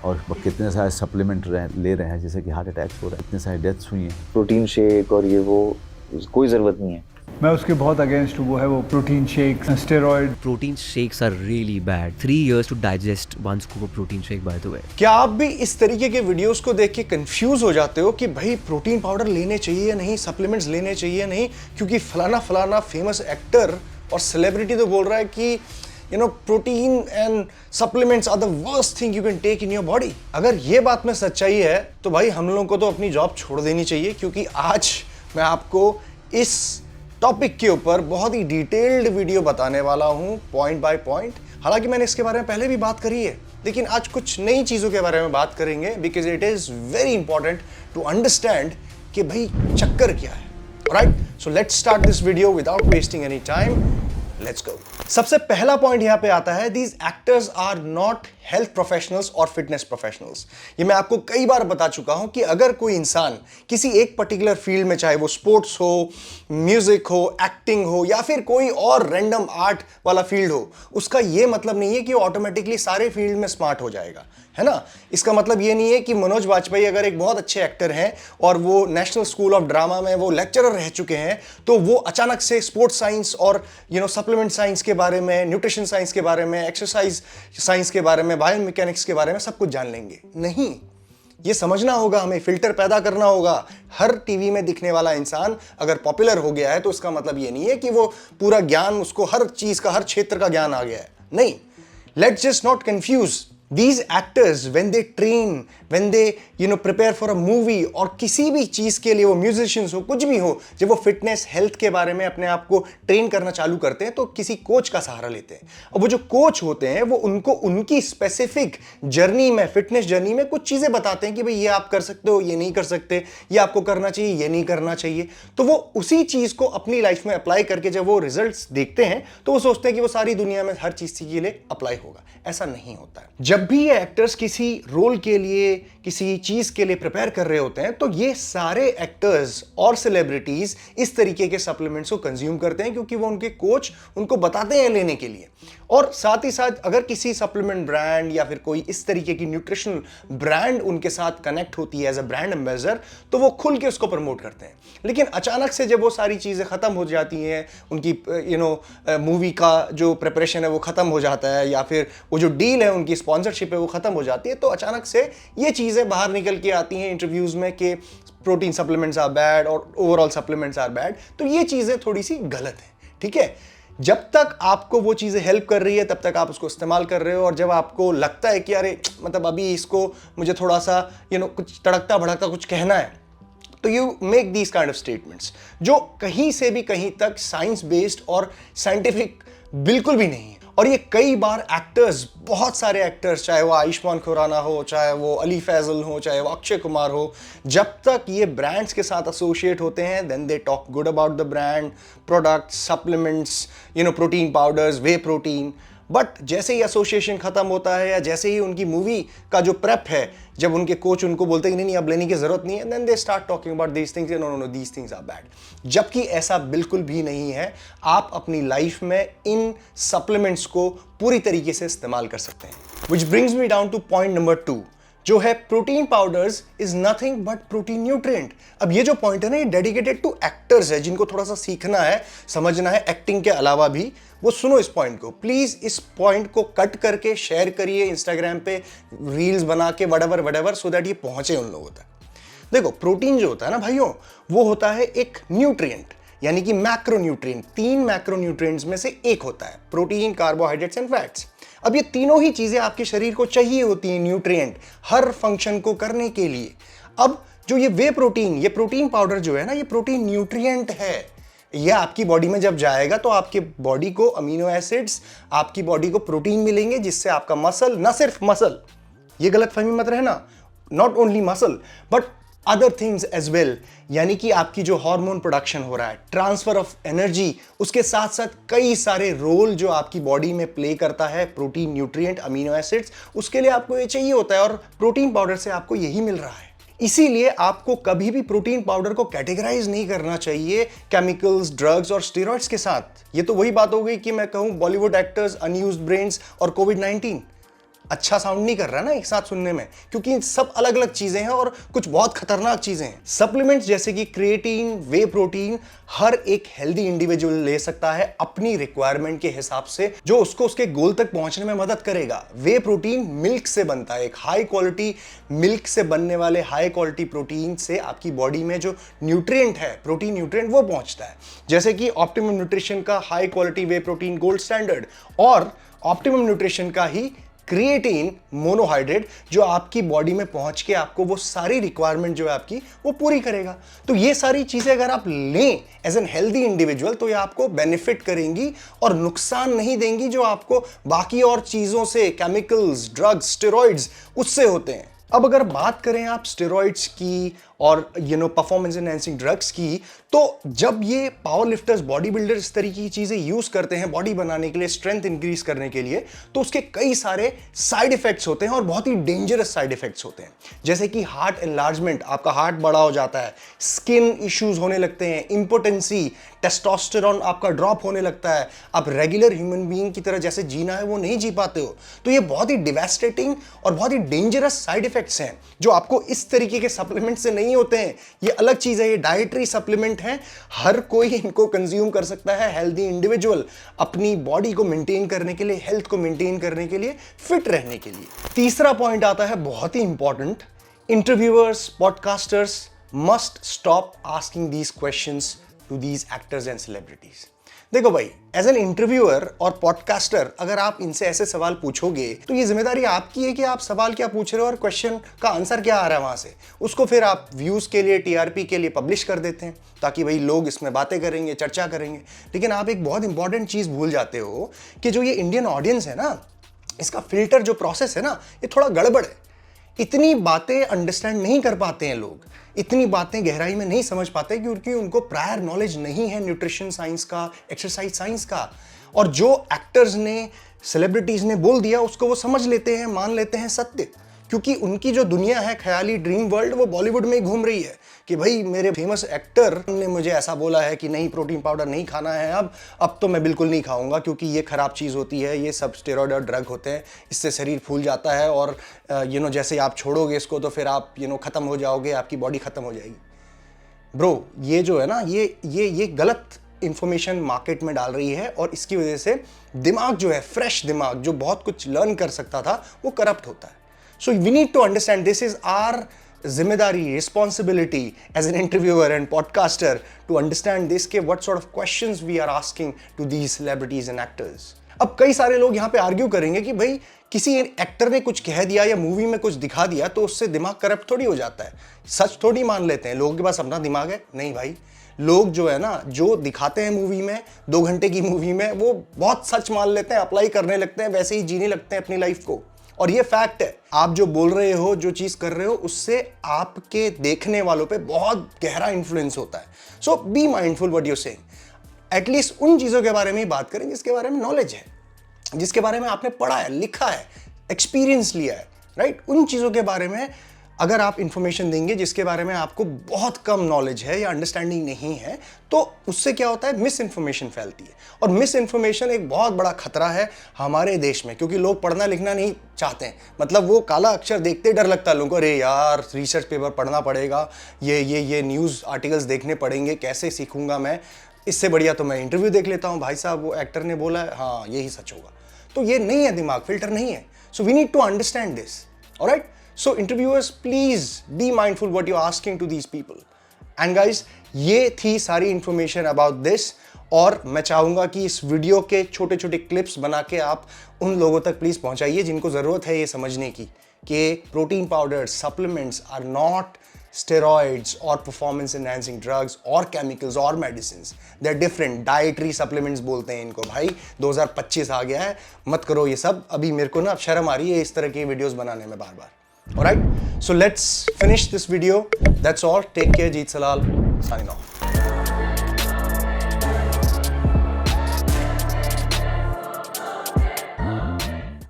और कितने सारे सप्लीमेंट ले रहे हैं, जैसे कि हार्ट अटैक्स हो रहा है, इतने सारे डेथ्स हुई हैं। प्रोटीन शेक और ये वो कोई ज़रूरत नहीं है। मैं उसके बहुत अगेंस्ट हूँ, वो है वो protein shake, steroid. Protein shakes are really bad. 3 years to digest one scoop of protein shake, by the way. क्या आप भी इस तरीके के वीडियोस को देख के कंफ्यूज हो जाते हो कि भाई प्रोटीन पाउडर लेने चाहिए या नहीं, सप्लीमेंट्स लेने चाहिए या नहीं, क्योंकि फलाना फलाना फेमस एक्टर और सेलिब्रिटी तो बोल रहा है कि protein and supplements are the worst thing you can take in your body. अगर ये बात में सच्चाई है तो भाई हम लोगों को तो अपनी जॉब छोड़ देनी चाहिए, क्योंकि आज मैं आपको इस टॉपिक के ऊपर बहुत ही डिटेल्ड वीडियो बताने वाला हूं, पॉइंट बाय पॉइंट। हालांकि मैंने इसके बारे में पहले भी बात करी है, लेकिन आज कुछ नई चीज़ों के बारे में बात करेंगे, because it is very important to understand कि भाई चक्कर क्या है। Right, so let's start this video without wasting any time. Let's go. सबसे पहला पॉइंट यहां पे आता है, these actors are not health professionals और फिटनेस प्रोफेशनल्स। ये मैं आपको कई बार बता चुका हूं कि अगर कोई इंसान किसी एक पर्टिकुलर फील्ड में, चाहे वो स्पोर्ट्स हो, म्यूजिक हो, एक्टिंग हो या फिर कोई और रैंडम आर्ट वाला फील्ड हो, उसका ये मतलब नहीं है कि वो ऑटोमेटिकली सारे फील्ड में स्मार्ट हो जाएगा, है ना। इसका मतलब ये नहीं है कि मनोज वाजपेयी अगर एक बहुत अच्छे एक्टर हैं और वो नेशनल स्कूल ऑफ ड्रामा में वो लेक्चरर रह चुके हैं तो वो अचानक से स्पोर्ट्स साइंस और सप्लीमेंट साइंस के बारे में, न्यूट्रिशन साइंस के बारे में, एक्सरसाइज साइंस के बारे में, बायोमैकेनिक्स के बारे में सब कुछ जान लेंगे। नहीं, ये समझना होगा, हमें फिल्टर पैदा करना होगा। हर टीवी में दिखने वाला इंसान अगर पॉपुलर हो गया है तो इसका मतलब ये नहीं है कि वो पूरा ज्ञान, उसको हर चीज का, हर क्षेत्र का ज्ञान आ गया है। नहीं, let's just not confuse these actors when they train, when they prepare for a movie, और किसी भी चीज के लिए, वो म्यूजिशियंस हो, कुछ भी हो, जब वो फिटनेस हेल्थ के बारे में अपने आप को ट्रेन करना चालू करते हैं तो किसी कोच का सहारा लेते हैं। और वो जो कोच होते हैं वो उनको उनकी स्पेसिफिक जर्नी में, फिटनेस जर्नी में कुछ चीजें बताते हैं कि भाई ये आप कर सकते हो, ये नहीं कर सकते, ये आपको करना चाहिए, ये नहीं करना चाहिए। तो वो उसी चीज को अपनी लाइफ में अप्लाई करके जब वो रिजल्ट्स देखते हैं तो वो सोचते हैं कि वो सारी दुनिया में हर चीज के लिए अप्लाई होगा। ऐसा नहीं होता है। जब भी ये एक्टर्स किसी रोल के लिए, किसी चीज के लिए प्रिपेयर कर रहे होते हैं तो ये सारे एक्टर्स और सेलिब्रिटीज इस तरीके के सप्लीमेंट्स को कंज्यूम करते हैं, क्योंकि वो उनके कोच उनको बताते हैं लेने के लिए। और साथ ही साथ अगर किसी सप्लीमेंट ब्रांड या फिर कोई इस तरीके की न्यूट्रिशनल ब्रांड उनके साथ कनेक्ट होती है एज अ ब्रांड एम्बेसडर, तो वो खुल के उसको प्रमोट करते हैं। लेकिन अचानक से जब वो सारी चीजें खत्म हो जाती हैं, उनकी मूवी का जो प्रिपरेशन है वो खत्म हो जाता है, या फिर वो जो डील है, उनकी स्पॉन्सरशिप है, वो खत्म हो जाती है, तो अचानक से ये चीजें बाहर निकल के आती हैं इंटरव्यूज में कि प्रोटीन सप्लीमेंट्स आर बैड और ओवरऑल सप्लीमेंट्स आर बैड। तो ये चीजें थोड़ी सी गलत है, ठीक है। जब तक आपको वो चीजें हेल्प कर रही है तब तक आप उसको इस्तेमाल कर रहे हो, और जब आपको लगता है कि अरे मतलब अभी इसको मुझे थोड़ा सा कुछ तड़कता भड़कता कुछ कहना है, तो you make these kind of statements जो कहीं से भी कहीं तक साइंस बेस्ड और साइंटिफिक बिल्कुल भी नहीं है। और ये कई बार एक्टर्स, बहुत सारे एक्टर्स, चाहे वो आयुष्मान खुराना हो, चाहे वो अली फैजल हो, चाहे वो अक्षय कुमार हो, जब तक ये ब्रांड्स के साथ एसोसिएट होते हैं then they talk good about the brand, products, supplements, protein powders, whey protein. But जैसे ही एसोसिएशन खत्म होता है या जैसे ही उनकी मूवी का जो प्रेप है, जब उनके कोच उनको बोलते हैं कि नहीं अब लेने की जरूरत नहीं है, then they start talking about these things, no no no these things are bad. जबकि ऐसा बिल्कुल भी नहीं है। आप अपनी लाइफ में इन सप्लीमेंट्स को पूरी तरीके से इस्तेमाल कर सकते हैं। Which brings me down two point number 2, जो है protein powders is nothing but protein nutrient. अब ये जो पॉइंट है ना, ये डेडिकेटेड टू एक्टर्स है, जिनको थोड़ा सा सीखना है, समझना है एक्टिंग के अलावा भी, वो सुनो इस पॉइंट को। प्लीज इस पॉइंट को कट करके शेयर करिए इंस्टाग्राम पे, रील्स बना के, वटेवर, सो दैट ये पहुंचे उन लोगों तक। देखो, प्रोटीन जो होता है ना भाइयों, वो होता है एक न्यूट्रिएंट, यानी कि मैक्रो न्यूट्रिएंट। 3 मैक्रो न्यूट्रिएंट्स में से एक होता है प्रोटीन, कार्बोहाइड्रेट्स एंड फैट्स। अब ये तीनों ही चीजें आपके शरीर को चाहिए होती हैं, न्यूट्रिएंट, हर फंक्शन को करने के लिए। अब जो ये वे प्रोटीन, ये प्रोटीन पाउडर जो है ना, ये प्रोटीन न्यूट्रिएंट है। ये आपकी बॉडी में जब जाएगा तो आपके बॉडी को अमीनो एसिड्स, आपकी बॉडी को प्रोटीन मिलेंगे, जिससे आपका मसल, ना सिर्फ मसल, ये गलत फहमी मत रहना, not only muscle but other things as well, यानी कि आपकी जो हार्मोन प्रोडक्शन हो रहा है, ट्रांसफर ऑफ एनर्जी, उसके साथ साथ कई सारे रोल जो आपकी बॉडी में प्ले करता है प्रोटीन, न्यूट्रिएंट, अमीनो एसिड्स, उसके लिए आपको ये चाहिए होता है, और प्रोटीन पाउडर से आपको यही मिल रहा है। इसीलिए आपको कभी भी प्रोटीन पाउडर को कैटेगराइज नहीं करना चाहिए केमिकल्स, ड्रग्स और स्टेरॉइड्स के साथ। ये तो वही बात हो गई कि मैं कहूं बॉलीवुड एक्टर्स, अनयूज्ड ब्रेन्स और कोविड-19। अच्छा साउंड नहीं कर रहा ना एक साथ सुनने में, क्योंकि सब अलग अलग चीजें हैं और कुछ बहुत खतरनाक चीजें हैं। सप्लीमेंट्स जैसे कि क्रिएटिन, वे प्रोटीन, हर एक हेल्दी इंडिविजुअल ले सकता है अपनी रिक्वायरमेंट के हिसाब से, जो उसको उसके गोल तक पहुंचने में मदद करेगा। वे प्रोटीन मिल्क से बनता है, एक हाई क्वालिटी मिल्क से बनने वाले हाई क्वालिटी प्रोटीन से आपकी बॉडी में जो न्यूट्रिएंट है, प्रोटीन न्यूट्रिएंट, वो पहुंचता है। जैसे कि ऑप्टिमम न्यूट्रिशन का हाई क्वालिटी वे प्रोटीन गोल्ड स्टैंडर्ड, और ऑप्टिमम न्यूट्रिशन का ही क्रिएटिन मोनोहाइड्रेट, जो आपकी बॉडी में पहुंच के आपको वो सारी रिक्वायरमेंट जो है आपकी वो पूरी करेगा। तो ये सारी चीजें अगर आप लें एज एन हेल्दी इंडिविजुअल तो ये आपको बेनिफिट करेंगी और नुकसान नहीं देंगी, जो आपको बाकी और चीजों से, केमिकल्स, ड्रग्स, स्टेरॉइड्स, उससे होते हैं। अब अगर बात करें आप स्टेरॉइड्स की और परफॉर्मेंस एनहांसिंग ड्रग्स की, तो जब ये पावर लिफ्टर्स, बॉडी बिल्डर्स इस तरीके की चीजें यूज करते हैं बॉडी बनाने के लिए, स्ट्रेंथ इंक्रीज करने के लिए, तो उसके कई सारे साइड इफेक्ट्स होते हैं और बहुत ही डेंजरस साइड इफेक्ट्स होते हैं। जैसे कि हार्ट एनलार्जमेंट, आपका हार्ट बड़ा हो जाता है, स्किन इश्यूज होने लगते हैं, इंपोटेंसी, टेस्टोस्टेरोन आपका ड्रॉप होने लगता है, आप रेगुलर ह्यूमन बीइंग की तरह जैसे जीना है वो नहीं जी पाते हो। तो ये बहुत ही डिवास्टेटिंग और बहुत ही डेंजरस साइड इफेक्ट्स हैं जो आपको इस तरीके के सप्लीमेंट से नहीं होते हैं। ये अलग चीज है, ये डाइटरी सप्लीमेंट है, हर कोई इनको कंज्यूम कर सकता है। हेल्दी इंडिविजुअल अपनी बॉडी को मेंटेन करने के लिए, हेल्थ को मेंटेन करने के लिए, फिट रहने के लिए। तीसरा पॉइंट आता है बहुत ही important, interviewers, podcasters must stop asking these questions to these actors and celebrities. देखो भाई, एज एन इंटरव्यूअर और पॉडकास्टर अगर आप इनसे ऐसे सवाल पूछोगे तो ये जिम्मेदारी आपकी है कि आप सवाल क्या पूछ रहे हो और क्वेश्चन का आंसर क्या आ रहा है वहां से। उसको फिर आप व्यूज के लिए, टीआरपी के लिए पब्लिश कर देते हैं ताकि भाई लोग इसमें बातें करेंगे, चर्चा करेंगे। लेकिन आप एक बहुत इंपॉर्टेंट चीज भूल जाते हो कि जो ये इंडियन ऑडियंस है ना, इसका फिल्टर जो प्रोसेस है ना, ये थोड़ा गड़बड़ है। इतनी बातें अंडरस्टैंड नहीं कर पाते हैं लोग, इतनी बातें गहराई में नहीं समझ पाते क्योंकि उनको प्रायर नॉलेज नहीं है न्यूट्रिशन साइंस का, एक्सरसाइज साइंस का। और जो एक्टर्स ने, सेलिब्रिटीज ने बोल दिया उसको वो समझ लेते हैं, मान लेते हैं सत्य, क्योंकि उनकी जो दुनिया है, ख्याली ड्रीम वर्ल्ड, वो बॉलीवुड में ही घूम रही है कि भाई मेरे फेमस एक्टर ने मुझे ऐसा बोला है कि नहीं, प्रोटीन पाउडर नहीं खाना है, अब तो मैं बिल्कुल नहीं खाऊंगा क्योंकि ये खराब चीज़ होती है, ये सब स्टेरॉइड और ड्रग होते हैं, इससे शरीर फूल जाता है और जैसे आप छोड़ोगे इसको तो फिर आप ख़त्म हो जाओगे, आपकी बॉडी ख़त्म हो जाएगी। ब्रो, ये जो है ना, ये गलत इंफॉर्मेशन मार्केट में डाल रही है और इसकी वजह से दिमाग जो है, फ्रेश दिमाग जो बहुत कुछ लर्न कर सकता था, वो करप्ट होता है। So we need to understand this is our जिम्मेदारी, responsibility as an interviewer and podcaster to understand this कि what sort of questions we are asking to these celebrities and actors। अब कई सारे लोग यहाँ पे आर्ग्यू करेंगे कि भाई किसी एक्टर ने कुछ कह दिया या मूवी में कुछ दिखा दिया तो उससे दिमाग करप्ट थोड़ी हो जाता है, सच थोड़ी मान लेते हैं। लोगों के पास अपना दिमाग है? नहीं भाई, लोग जो है ना, जो दिखाते हैं मूवी में, 2 घंटे की मूवी में, वो बहुत सच मान लेते हैं, अप्लाई करने लगते हैं, वैसे ही जीने लगते हैं अपनी लाइफ को। और ये फैक्ट है, आप जो बोल रहे हो, जो चीज कर रहे हो, उससे आपके देखने वालों पे बहुत गहरा इन्फ्लुएंस होता है। So be mindful what you saying. At least उन चीजों के बारे में ही बात करें जिसके बारे में नॉलेज है, जिसके बारे में आपने पढ़ा है, लिखा है, एक्सपीरियंस लिया है, राइट। उन चीजों के बारे में अगर आप इंफॉर्मेशन देंगे जिसके बारे में आपको बहुत कम नॉलेज है या अंडरस्टैंडिंग नहीं है, तो उससे क्या होता है, मिस इन्फॉर्मेशन फैलती है। और मिस इन्फॉर्मेशन एक बहुत बड़ा खतरा है हमारे देश में, क्योंकि लोग पढ़ना लिखना नहीं चाहते हैं। मतलब वो काला अक्षर देखते डर लगता है लोगों को, अरे यार रिसर्च पेपर पढ़ना पड़ेगा, ये न्यूज़ आर्टिकल्स देखने पड़ेंगे, कैसे सीखूंगा मैं, इससे बढ़िया तो मैं इंटरव्यू देख लेता हूँ, भाई साहब वो एक्टर ने बोला है, हाँ यही सच होगा। तो ये नहीं है, दिमाग फिल्टर नहीं है। So we need to understand this, alright. So interviewers, please be mindful what you're asking to these people. And guys, ये थी सारी इंफॉर्मेशन अबाउट दिस। और मैं चाहूँगा कि इस वीडियो के छोटे छोटे क्लिप्स बना के आप उन लोगों तक प्लीज़ पहुँचाइए जिनको ज़रूरत है ये समझने की कि protein powder, supplements are not steroids or performance enhancing drugs or chemicals or medicines. They're different. Dietary supplements बोलते हैं इनको। भाई 2025 आ गया है, मत करो ये सब। अभी मेरे को ना अब शर्म आ रही है इस तरह की वीडियोस बनाने में बार बार। Alright, so let's finish this video. That's all. Take care. Jeet Salal signing off.